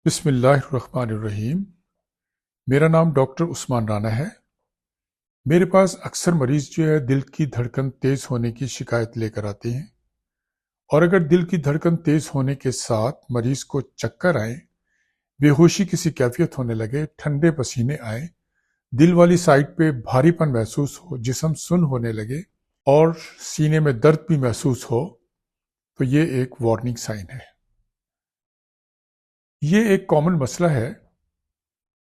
بسم اللہ الرحمن الرحیم۔ میرا نام ڈاکٹر عثمان رانا ہے۔ میرے پاس اکثر مریض جو ہے دل کی دھڑکن تیز ہونے کی شکایت لے کر آتے ہیں، اور اگر دل کی دھڑکن تیز ہونے کے ساتھ مریض کو چکر آئے، بے ہوشی کسی کیفیت ہونے لگے، ٹھنڈے پسینے آئے، دل والی سائٹ پہ بھاری پن محسوس ہو، جسم سن ہونے لگے اور سینے میں درد بھی محسوس ہو، تو یہ ایک وارننگ سائن ہے۔ یہ ایک کامن مسئلہ ہے۔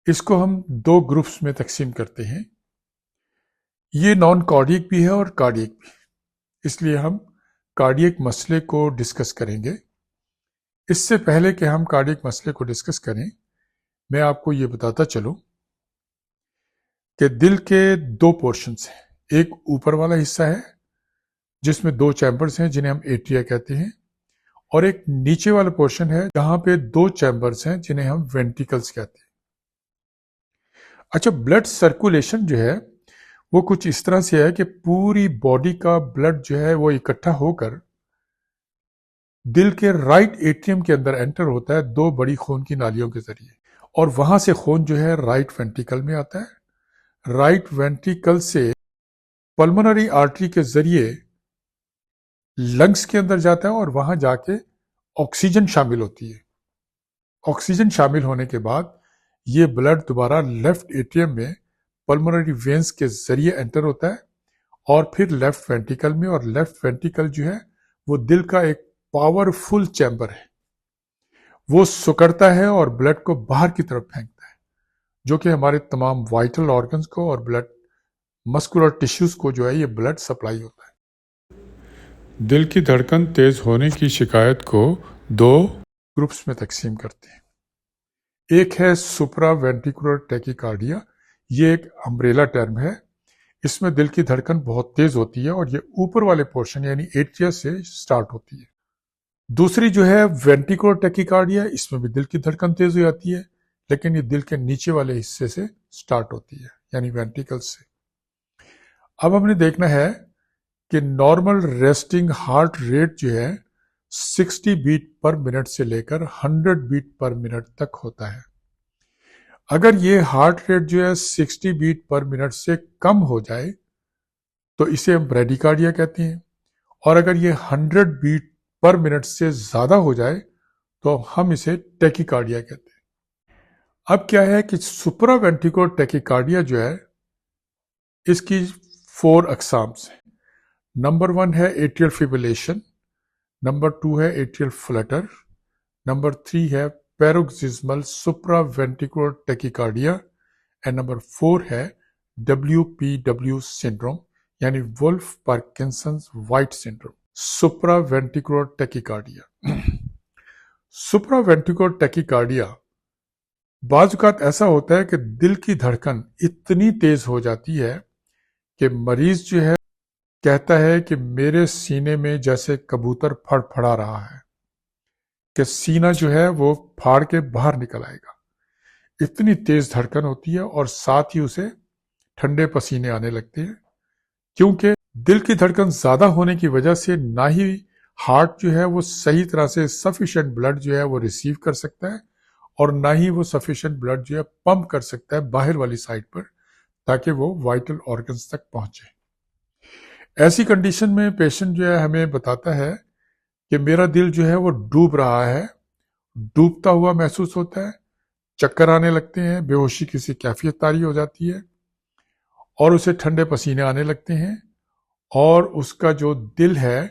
اس کو ہم دو گروپس میں تقسیم کرتے ہیں۔ یہ نان کارڈیک بھی ہے اور کارڈیک بھی، اس لیے ہم کارڈیک مسئلے کو ڈسکس کریں گے۔ اس سے پہلے کہ ہم کارڈیک مسئلے کو ڈسکس کریں، میں آپ کو یہ بتاتا چلوں کہ دل کے دو پورشنز ہیں۔ ایک اوپر والا حصہ ہے جس میں دو چیمبرز ہیں جنہیں ہم ایٹریا کہتے ہیں، اور ایک نیچے والا پورشن ہے جہاں پہ دو چیمبرز ہیں جنہیں ہم وینٹریکلز کہتے ہیں۔ اچھا، بلڈ سرکولیشن جو ہے وہ کچھ اس طرح سے ہے کہ پوری باڈی کا بلڈ جو ہے وہ اکٹھا ہو کر دل کے رائٹ ایٹریم کے اندر انٹر ہوتا ہے دو بڑی خون کی نالیوں کے ذریعے، اور وہاں سے خون جو ہے رائٹ وینٹریکل میں آتا ہے۔ رائٹ وینٹریکل سے پلمونری آرٹری کے ذریعے لنگز کے اندر جاتا ہے، اور وہاں جا کے آکسیجن شامل ہوتی ہے۔ آکسیجن شامل ہونے کے بعد یہ بلڈ دوبارہ لیفٹ ایٹریم میں پلمونری وینز کے ذریعے انٹر ہوتا ہے، اور پھر لیفٹ وینٹریکل میں، اور لیفٹ وینٹریکل جو ہے وہ دل کا ایک پاورفل چیمبر ہے۔ وہ سکڑتا ہے اور بلڈ کو باہر کی طرف پھینکتا ہے، جو کہ ہمارے تمام وائٹل آرگنز کو اور بلڈ مسکولر ٹیشوز کو جو ہے یہ بلڈ سپلائی ہوتا ہے۔ دل کی دھڑکن تیز ہونے کی شکایت کو دو گروپس میں تقسیم کرتے ہیں۔ ایک ہے سپرا وینٹریکولر ٹیکیکارڈیا، یہ ایک امبریلا ٹرم ہے۔ اس میں دل کی دھڑکن بہت تیز ہوتی ہے، اور یہ اوپر والے پورشن یعنی ایٹریا سے سٹارٹ ہوتی ہے۔ دوسری جو ہے وینٹریکولر ٹیکیکارڈیا، اس میں بھی دل کی دھڑکن تیز ہو جاتی ہے، لیکن یہ دل کے نیچے والے حصے سے سٹارٹ ہوتی ہے، یعنی وینٹریکل سے۔ اب ہم نے دیکھنا ہے کہ نارمل ریسٹنگ ہارٹ ریٹ جو ہے 60 بیٹ پر منٹ سے لے کر 100 بیٹ پر منٹ تک ہوتا ہے۔ اگر یہ ہارٹ ریٹ جو ہے 60 بیٹ پر منٹ سے کم ہو جائے تو اسے ہم بریڈیکارڈیا کہتے ہیں، اور اگر یہ 100 بیٹ پر منٹ سے زیادہ ہو جائے تو ہم اسے ٹیکیکارڈیا کہتے ہیں۔ اب کیا ہے کہ سپرا وینٹریکولر ٹیکیکارڈیا جو ہے اس کی 4 اقسام ہیں۔ نمبر 1 ہے ایٹریل فیبریلیشن، نمبر 2 ہے ایٹریل فلٹر، نمبر 3 ہے پیروکسزمل سپرا وینٹریکولر ٹیکیکارڈیا، اور نمبر 4 ہے WPW سنڈروم، یعنی Wolff Parkinsons White syndrome. Supra ventricular tachycardia. Supra ventricular tachycardia بعض اوقات ایسا ہوتا ہے کہ دل کی دھڑکن اتنی تیز ہو جاتی ہے کہ مریض جو ہے کہتا ہے کہ میرے سینے میں جیسے کبوتر پھڑ پھڑا رہا ہے، کہ سینہ جو ہے وہ پھاڑ کے باہر نکل آئے گا۔ اتنی تیز دھڑکن ہوتی ہے، اور ساتھ ہی اسے ٹھنڈے پسینے آنے لگتے ہیں، کیونکہ دل کی دھڑکن زیادہ ہونے کی وجہ سے نہ ہی ہارٹ جو ہے وہ صحیح طرح سے سفیشینٹ بلڈ جو ہے وہ ریسیو کر سکتا ہے، اور نہ ہی وہ سفیشینٹ بلڈ جو ہے پمپ کر سکتا ہے باہر والی سائڈ پر، تاکہ وہ وائٹل آرگنز تک پہنچے۔ ایسی کنڈیشن میں پیشنٹ جو ہے ہمیں بتاتا ہے کہ میرا دل جو ہے وہ ڈوب رہا ہے، ڈوبتا ہوا محسوس ہوتا ہے، چکر آنے لگتے ہیں، بے ہوشی کسی کیفیت طاری ہو جاتی ہے، اور اسے ٹھنڈے پسینے آنے لگتے ہیں، اور اس کا جو دل ہے،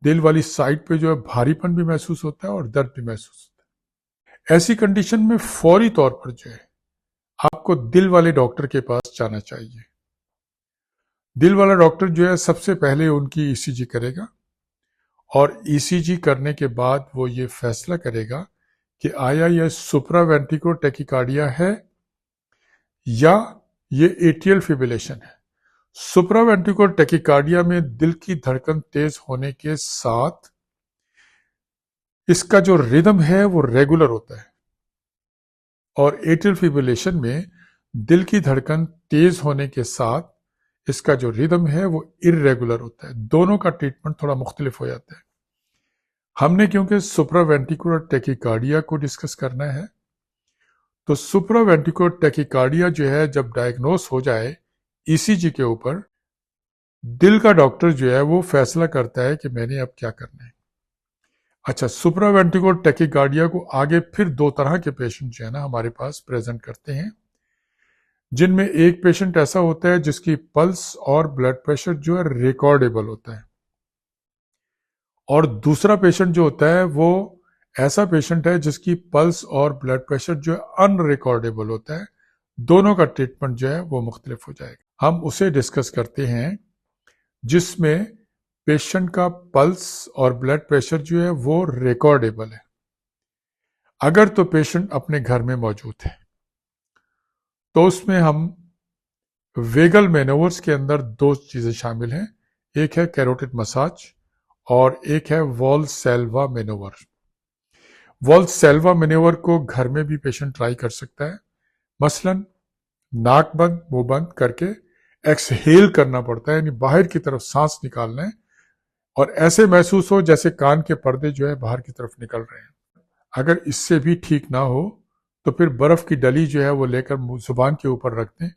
دل والی سائڈ پہ جو ہے بھاری پن بھی محسوس ہوتا ہے اور درد بھی محسوس ہوتا ہے۔ ایسی کنڈیشن میں فوری طور پر جو ہے آپ کو دل والے ڈاکٹر کے پاس جانا چاہیے۔ دل والا ڈاکٹر جو ہے سب سے پہلے ان کی ای سی جی کرے گا، اور ای سی جی کرنے کے بعد وہ یہ فیصلہ کرے گا کہ آیا یہ سپرا وینٹریکولر ٹیکیکارڈیا ہے یا یہ ایٹریل فیبریلیشن ہے۔ سپرا وینٹریکولر ٹیکیکارڈیا میں دل کی دھڑکن تیز ہونے کے ساتھ اس کا جو ردم ہے وہ ریگولر ہوتا ہے، اور ایٹریل فیبریلیشن میں دل کی دھڑکن تیز ہونے کے ساتھ اس کا جو ردم ہے وہ irregular ہوتا ہے۔ دونوں کا ٹریٹمنٹ تھوڑا مختلف ہو جاتا ہے۔ ہم نے کیونکہ سپرا وینٹریکولر ٹیکیکارڈیا کو ڈسکس کرنا ہے، تو سپراوینٹریکولر ٹیکیکارڈیا جو ہے جب ڈائگنوز ہو جائے ای سی جی کے اوپر، دل کا ڈاکٹر جو ہے وہ فیصلہ کرتا ہے کہ میں نے اب کیا کرنا ہے۔ اچھا، سپراوینٹریکولر ٹیکیکارڈیا کو آگے پھر دو طرح کے پیشنٹ جو ہے نا ہمارے پاس پریزنٹ کرتے ہیں، جن میں ایک پیشنٹ ایسا ہوتا ہے جس کی پلس اور بلڈ پریشر جو ہے ریکارڈیبل ہوتا ہے، اور دوسرا پیشنٹ جو ہوتا ہے وہ ایسا پیشنٹ ہے جس کی پلس اور بلڈ پریشر جو ہے ان ریکارڈیبل ہوتا ہے۔ دونوں کا ٹریٹمنٹ جو ہے وہ مختلف ہو جائے گا۔ ہم اسے ڈسکس کرتے ہیں جس میں پیشنٹ کا پلس اور بلڈ پریشر جو ہے وہ ریکارڈیبل ہے، اگر تو پیشنٹ اپنے گھر میں موجود ہے تو اس میں ہم ویگل مینورز کے اندر دو چیزیں شامل ہیں، ایک ہے کیروٹڈ مساج اور ایک ہے والسیلوا مینور۔ والسیلوا مینور کو گھر میں بھی پیشنٹ ٹرائی کر سکتا ہے، مثلا ناک بند منہ بند کر کے ایکسہیل کرنا پڑتا ہے، یعنی باہر کی طرف سانس نکالنا ہے اور ایسے محسوس ہو جیسے کان کے پردے جو ہے باہر کی طرف نکل رہے ہیں۔ اگر اس سے بھی ٹھیک نہ ہو تو پھر برف کی ڈلی جو ہے وہ لے کر زبان کے اوپر رکھ دیں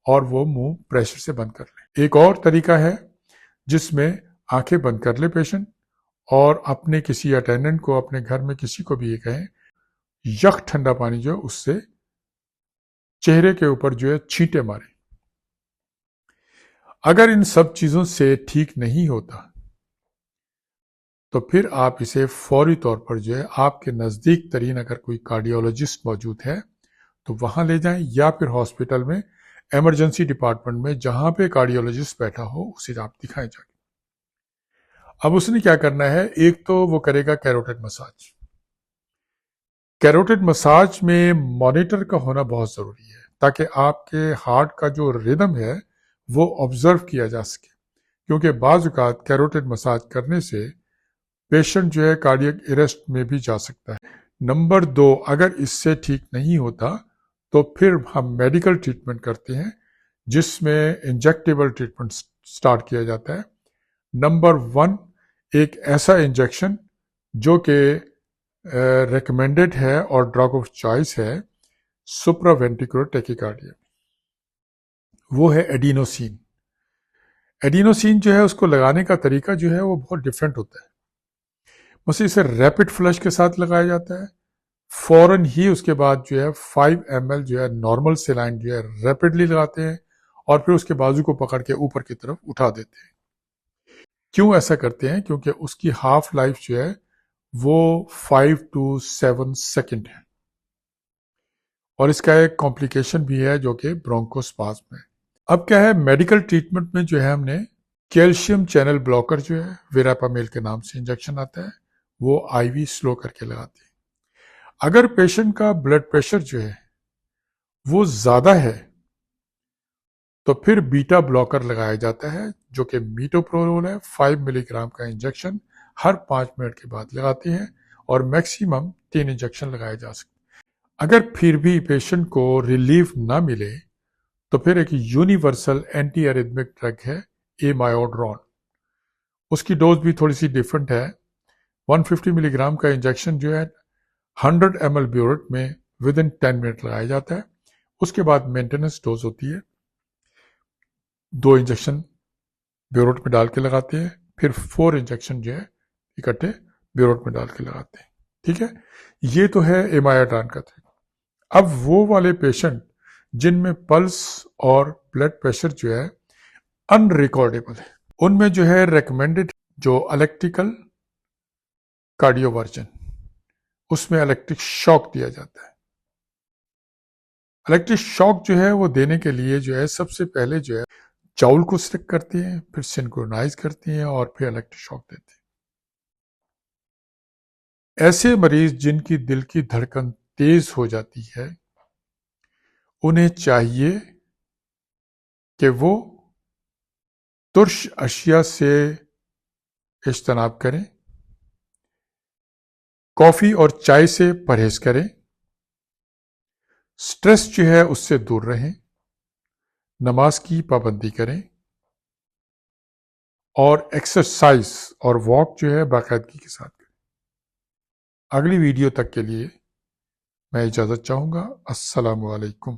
اور وہ منہ پریشر سے بند کر لیں۔ ایک اور طریقہ ہے جس میں آنکھیں بند کر لے پیشنٹ اور اپنے کسی اٹینڈنٹ کو، اپنے گھر میں کسی کو بھی یہ کہیں یک ٹھنڈا پانی جو ہے اس سے چہرے کے اوپر جو ہے چھینٹے مارے۔ اگر ان سب چیزوں سے ٹھیک نہیں ہوتا تو پھر آپ اسے فوری طور پر جو ہے آپ کے نزدیک ترین اگر کوئی کارڈیولوجسٹ موجود ہے تو وہاں لے جائیں، یا پھر ہاسپٹل میں ایمرجنسی ڈپارٹمنٹ میں جہاں پہ کارڈیولوجسٹ بیٹھا ہو اسے آپ دکھائیں جا کے۔ اب اس نے کیا کرنا ہے، ایک تو وہ کرے گا کیروٹڈ مساج۔ کیروٹڈ مساج میں مانیٹر کا ہونا بہت ضروری ہے تاکہ آپ کے ہارٹ کا جو ردم ہے وہ آبزرو کیا جا سکے، کیونکہ بعض اوقات کیروٹڈ مساج کرنے سے پیشنٹ جو ہے کارڈیک اریسٹ میں بھی جا سکتا ہے۔ نمبر 2، اگر اس سے ٹھیک نہیں ہوتا تو پھر ہم میڈیکل ٹریٹمنٹ کرتے ہیں جس میں انجیکٹیبل ٹریٹمنٹ سٹارٹ کیا جاتا ہے۔ نمبر 1، ایک ایسا انجیکشن جو کہ ریکمینڈڈ ہے اور ڈرگ آف چوائس ہے سپراوینٹریکولر ٹیکیکارڈیا، وہ ہے ایڈینوسین۔ ایڈینوسین جو ہے اس کو لگانے کا طریقہ جو ہے وہ بہت ڈفرینٹ ہوتا ہے، بس اسے ریپڈ فلش کے ساتھ لگایا جاتا ہے، فوراً ہی اس کے بعد جو ہے 5 ml جو ہے نارمل سیلائن جو ہے ریپڈلی لگاتے ہیں اور پھر اس کے بازو کو پکڑ کے اوپر کی طرف اٹھا دیتے ہیں۔ کیوں ایسا کرتے ہیں؟ کیونکہ اس کی ہاف لائف جو ہے وہ 5 to 7 سیکنڈ ہے، اور اس کا ایک کمپلیکیشن بھی ہے جو کہ برونکوسپازم ہے۔ اب کیا ہے، میڈیکل ٹریٹمنٹ میں جو ہے ہم نے کیلشیم چینل بلاکر جو ہے ویراپامیل کے نام سے انجیکشن آتا ہے، وہ آئی وی سلو کر کے لگاتے ہیں۔ اگر پیشنٹ کا بلڈ پریشر جو ہے وہ زیادہ ہے تو پھر بیٹا بلاکر لگایا جاتا ہے جو کہ میٹوپرولول ہے، 5 ملی گرام کا انجیکشن ہر 5 منٹ کے بعد لگاتے ہیں اور میکسیمم 3 انجیکشن لگائے جا سکتے ہیں۔ اگر پھر بھی پیشنٹ کو ریلیف نہ ملے تو پھر ایک یونیورسل اینٹی ایریتھمک ڈرگ ہے ایمایوڈرون، اس کی ڈوز بھی تھوڑی سی ڈیفرنٹ ہے۔ 150 ملی گرام کا انجیکشن جو ہے 100 ml بیورٹ میں ودن 10 منٹ لگایا جاتا ہے، اس کے بعد مینٹیننس ڈوز ہوتی ہے، 2 انجیکشن بیورٹ میں ڈال کے لگاتے ہیں، پھر 4 انجیکشن جو ہے اکٹھے بیورٹ میں ڈال کے لگاتے ہیں۔ ٹھیک ہے، یہ تو ہے ایمایوڈرون کا طریقہ۔ اب وہ والے پیشنٹ جن میں پلس اور بلڈ پریشر جو ہے ان ریکارڈیبل ہے، ان میں جو ہے ریکمینڈڈ جو الیکٹریکل کارڈیو ورژن، اس میں الیکٹرک شاک دیا جاتا ہے۔ الیکٹرک شاک جو ہے وہ دینے کے لیے جو ہے سب سے پہلے جو ہے چاول کو سلیکٹ کرتے ہیں، پھر سنکرونائز کرتے ہیں اور پھر الیکٹرک شاک دیتے ہیں۔ ایسے مریض جن کی دل کی دھڑکن تیز ہو جاتی ہے انہیں چاہیے کہ وہ ترش اشیاء سے اجتناب کریں، کافی اور چائے سے پرہیز کریں، سٹریس جو ہے اس سے دور رہیں، نماز کی پابندی کریں اور ایکسرسائز اور واک جو ہے باقاعدگی کے ساتھ کریں۔ اگلی ویڈیو تک کے لیے میں اجازت چاہوں گا۔ السلام علیکم۔